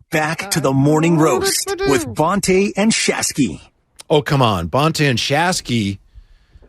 back to the morning roast with Bonte and Shasky. Oh, come on. Bonte and Shasky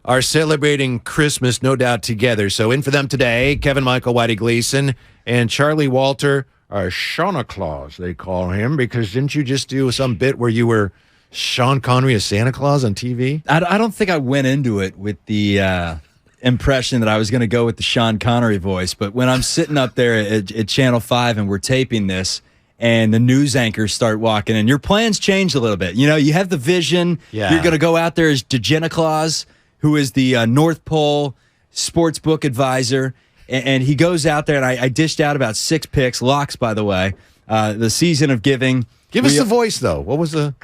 are celebrating Christmas, no doubt, together. So in for them today, Kevin Michael Whitey Gleason and Charlie Walter are Santa Claus, they call him, because didn't you just do some bit where you were Sean Connery as Santa Claus on TV? I don't think I went into it with the impression that I was going to go with the Sean Connery voice, but when I'm sitting up there at Channel 5 and we're taping this, and the news anchors start walking in, your plans change a little bit. You know, you have the vision. Yeah. You're going to go out there as Santa Claus, who is the North Pole sports book advisor, and he goes out there, and I dished out about 6 picks, locks, by the way, the season of giving. Give us the voice, though. What was the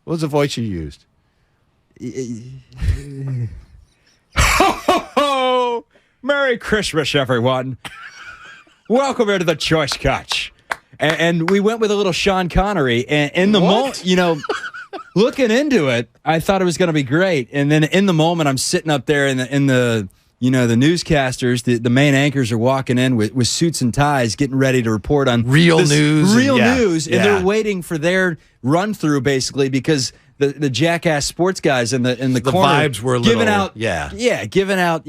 voice you used? Ho, ho, ho! Merry Christmas, everyone. Welcome here to the Choice Couch. And we went with a little Sean Connery. And in the moment, looking into it, I thought it was going to be great. And then in the moment, I'm sitting up there in the the newscasters, the main anchors are walking in with suits and ties, getting ready to report on real news. And they're waiting for their run through, basically, because the jackass sports guys in the corner vibes were giving out giving out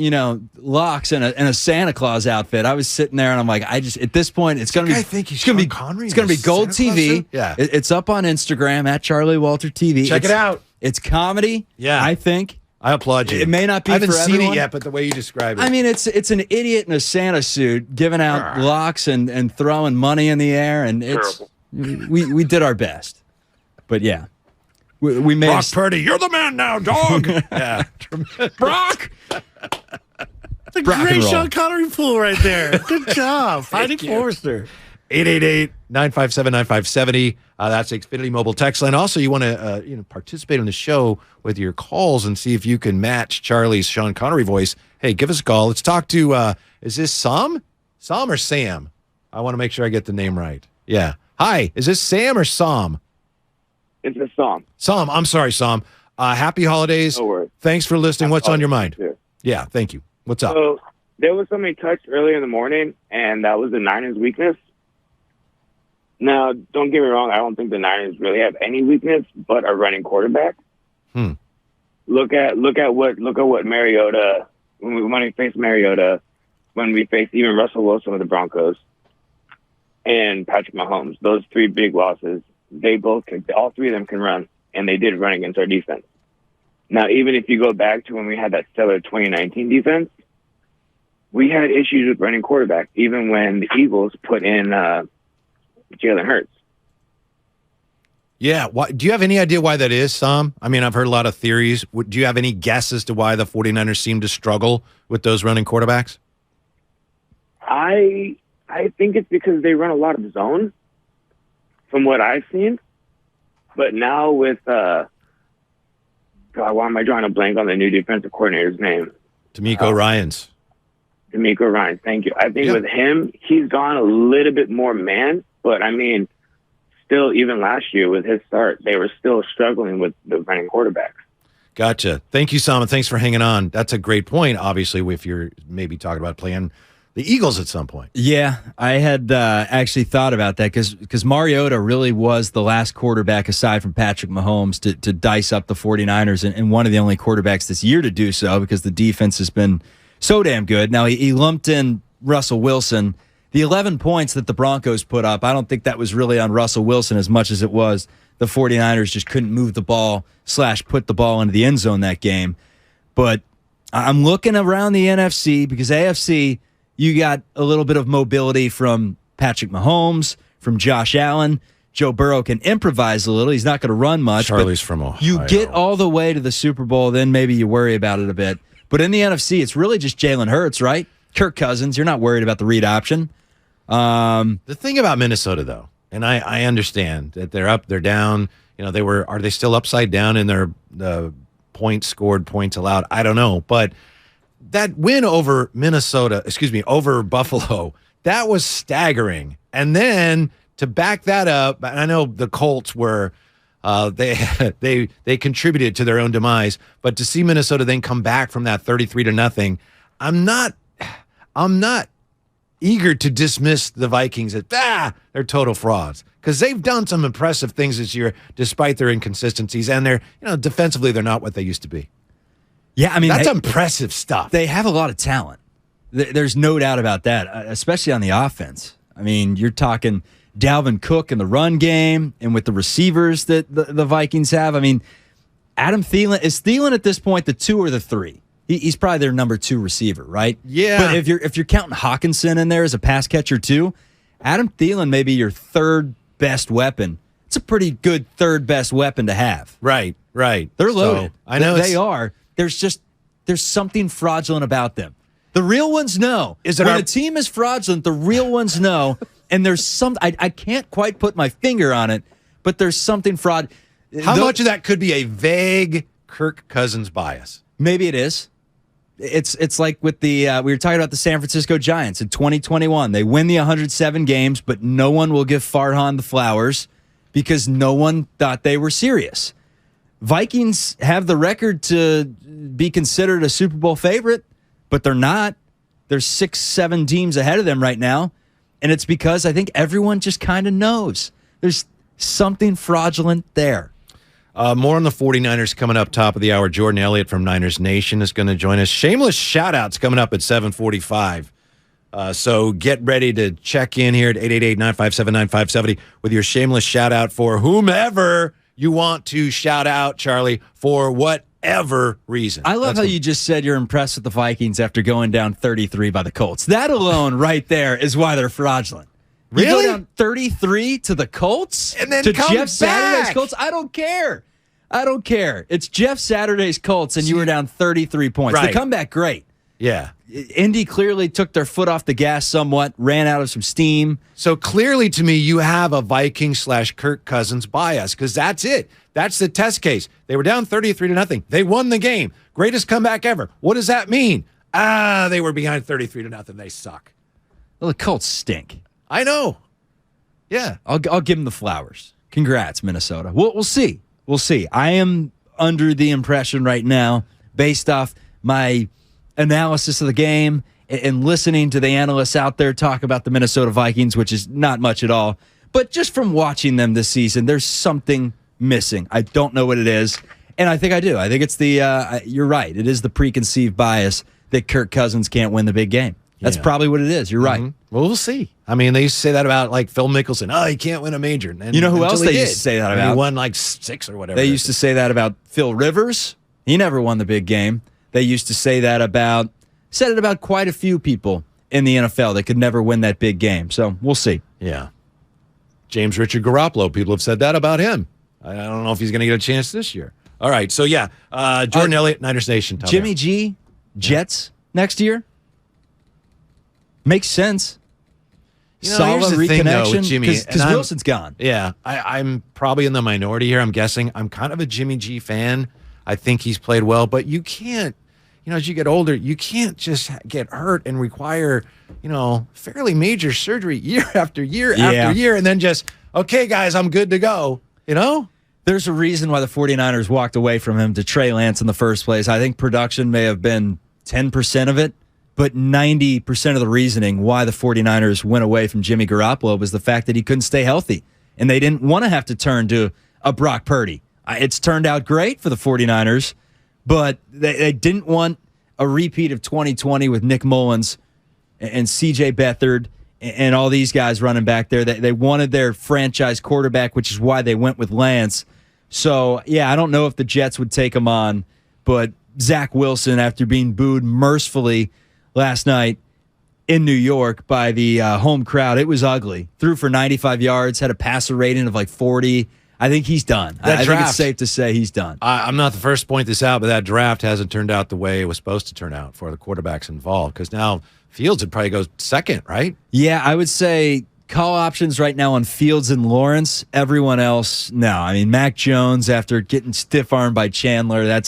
locks and a Santa Claus outfit. I was sitting there and I'm like, at this point it's gonna be it's gonna be Gold TV. Yeah, it's up on Instagram at Charlie Walter TV. Check it out. It's comedy. Yeah, I think. I applaud you. It may not be. I haven't for seen everyone. it yet, but the way you describe it, I mean, it's an idiot in a Santa suit giving out locks and throwing money in the air, and it's we did our best, but yeah. We made Brock Purdy, you're the man now, dog. Yeah, Brock. It's a great Sean Connery pool right there. Good job, Heidi Forrester. 888-957-9570. That's Xfinity Mobile text line. Also, you want to participate in the show with your calls and see if you can match Charlie's Sean Connery voice. Hey, give us a call. Let's talk to. Is this Sam? Sam or Sam? I want to make sure I get the name right. Yeah. Hi. Is this Sam or Sam? It's a song. Sam, I'm sorry, Sam. Happy holidays. No worries. Thanks for listening. What's on your mind? Yeah, thank you. What's up? So there was something touched earlier in the morning, and that was the Niners' weakness. Now, don't get me wrong. I don't think the Niners really have any weakness but a running quarterback. Look at what Mariota when we faced Mariota, when we faced even Russell Wilson with the Broncos, and Patrick Mahomes. Those 3 big losses. All 3 of them can run, and they did run against our defense. Now, even if you go back to when we had that stellar 2019 defense, we had issues with running quarterback, even when the Eagles put in Jalen Hurts. Yeah. Do you have any idea why that is, Sam? I mean, I've heard a lot of theories. Do you have any guess as to why the 49ers seem to struggle with those running quarterbacks? I think it's because they run a lot of zone, from what I've seen. But now with, God, why am I drawing a blank on the new defensive coordinator's name? DeMeco Ryans. DeMeco Ryans, thank you. I think with him, he's gone a little bit more man. But, I mean, still, even last year with his start, they were still struggling with the running quarterbacks. Gotcha. Thank you, Sam, and thanks for hanging on. That's a great point, obviously, if you're maybe talking about playing the Eagles at some point. Yeah, I had actually thought about that because Mariota really was the last quarterback aside from Patrick Mahomes to dice up the 49ers and one of the only quarterbacks this year to do so because the defense has been so damn good. Now, he lumped in Russell Wilson. The 11 points that the Broncos put up, I don't think that was really on Russell Wilson as much as it was the 49ers just couldn't move the ball / put the ball into the end zone that game. But I'm looking around the NFC because AFC, you got a little bit of mobility from Patrick Mahomes, from Josh Allen. Joe Burrow can improvise a little. He's not going to run much. Charlie's from Ohio. You get all the way to the Super Bowl, then maybe you worry about it a bit. But in the NFC, it's really just Jalen Hurts, right? Kirk Cousins, you're not worried about the read option. The thing about Minnesota, though, and I understand that they're up, they're down. Are they still upside down in their points scored, points allowed? I don't know. But that win over over Buffalo, that was staggering. And then to back that up, and I know the Colts were they contributed to their own demise, but to see Minnesota then come back from that 33-0, I'm not eager to dismiss the Vikings as, they're total frauds. Because they've done some impressive things this year despite their inconsistencies. And they're, defensively, they're not what they used to be. Yeah, I mean, that's impressive stuff. They have a lot of talent. There's no doubt about that, especially on the offense. I mean, you're talking Dalvin Cook in the run game and with the receivers that the Vikings have. I mean, Adam Thielen, is Thielen at this point the 2 or the 3? He's probably their number 2 receiver, right? Yeah. But if you're counting Hawkinson in there as a pass catcher too, Adam Thielen may be your third best weapon. It's a pretty good third best weapon to have. Right. They're loaded. So, I know they are. There's something fraudulent about them. The real ones know. When a team is fraudulent, the real ones know. And there's some, I can't quite put my finger on it, but there's something fraud. How much of that could be a vague Kirk Cousins bias? Maybe it is. It's like with the we were talking about the San Francisco Giants in 2021. They win the 107 games, but no one will give Farhan the flowers because no one thought they were serious. Vikings have the record to be considered a Super Bowl favorite, but they're not. There's 6-7 teams ahead of them right now, and it's because I think everyone just kind of knows there's something fraudulent there. More on the 49ers coming up top of the hour. Jordan Elliott from Niners Nation is going to join us. Shameless shout-outs coming up at 7:45. So get ready to check in here at 888-957-9570 with your shameless shout-out for whomever you want to shout out, Charlie, for whatever reason. I love how you just said you're impressed with the Vikings after going down 33 by the Colts. That alone right there is why they're fraudulent. Really? You go down 33 to the Colts? And then to come Jeff Saturday's back. Colts? I don't care. It's Jeff Saturday's Colts, and you were down 33 points. Right. The comeback, great. Yeah. Indy clearly took their foot off the gas somewhat, ran out of some steam. So clearly to me, you have a Viking/Kirk Cousins bias because that's it. That's the test case. They were down 33-0. They won the game. Greatest comeback ever. What does that mean? They were behind 33-0. They suck. Well, the Colts stink. I know. Yeah. I'll give them the flowers. Congrats, Minnesota. We'll see. We'll see. I am under the impression right now, based off my analysis of the game and listening to the analysts out there talk about the Minnesota Vikings, which is not much at all, but just from watching them this season, there's something missing. I don't know what it is, and I think I do. I think it's the, you're right, it is the preconceived bias that Kirk Cousins can't win the big game. That's probably what it is. You're right. Well, we'll see. I mean, they used to say that about like Phil Mickelson. Oh, he can't win a major. And you know who else they did. used to say that about? He won like 6 or whatever. They used to say that about Phil Rivers. He never won the big game. They used to say that about quite a few people in the NFL that could never win that big game. So we'll see. Yeah. James Richard Garoppolo. People have said that about him. I don't know if he's going to get a chance this year. All right. So, yeah. Jordan Elliott, Niners Nation. Jimmy G, Jets next year? Makes sense. Solid reconnection because Wilson's gone. Yeah, I'm probably in the minority here. I'm guessing. I'm kind of a Jimmy G fan. I think he's played well, but you can't, as you get older, you can't just get hurt and require, fairly major surgery year after year after year, and then just, okay, guys, I'm good to go. There's a reason why the 49ers walked away from him to Trey Lance in the first place. I think production may have been 10% of it. But 90% of the reasoning why the 49ers went away from Jimmy Garoppolo was the fact that he couldn't stay healthy. And they didn't want to have to turn to a Brock Purdy. It's turned out great for the 49ers, but they didn't want a repeat of 2020 with Nick Mullins and C.J. Beathard and all these guys running back there. They wanted their franchise quarterback, which is why they went with Lance. So, yeah, I don't know if the Jets would take him on, but Zach Wilson, after being booed mercifully last night in New York by the home crowd, it was ugly. Threw for 95 yards, had a passer rating of like 40. I think he's done. I think it's safe to say he's done. I'm not the first to point this out, but that draft hasn't turned out the way it was supposed to turn out for the quarterbacks involved, because now Fields would probably go second, right? Yeah, I would say call options right now on Fields and Lawrence. Everyone else, no. I mean, Mac Jones, after getting stiff-armed by Chandler,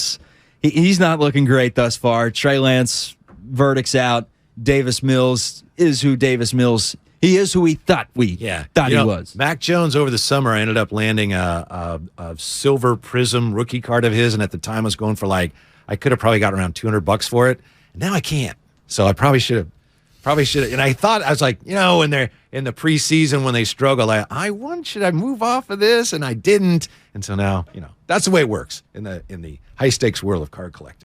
he's not looking great thus far. Trey Lance, verdict's out. Davis Mills is who Davis Mills. He is who we thought he was. Mac Jones, over the summer, I ended up landing a silver prism rookie card of his, and at the time I was going for I could have probably got around $200 for it. Now I can't. So I probably should have Probably should. And I thought, I was like, when they're in the preseason when they struggle, should I move off of this? And I didn't. And so now, that's the way it works in the high stakes world of card collecting.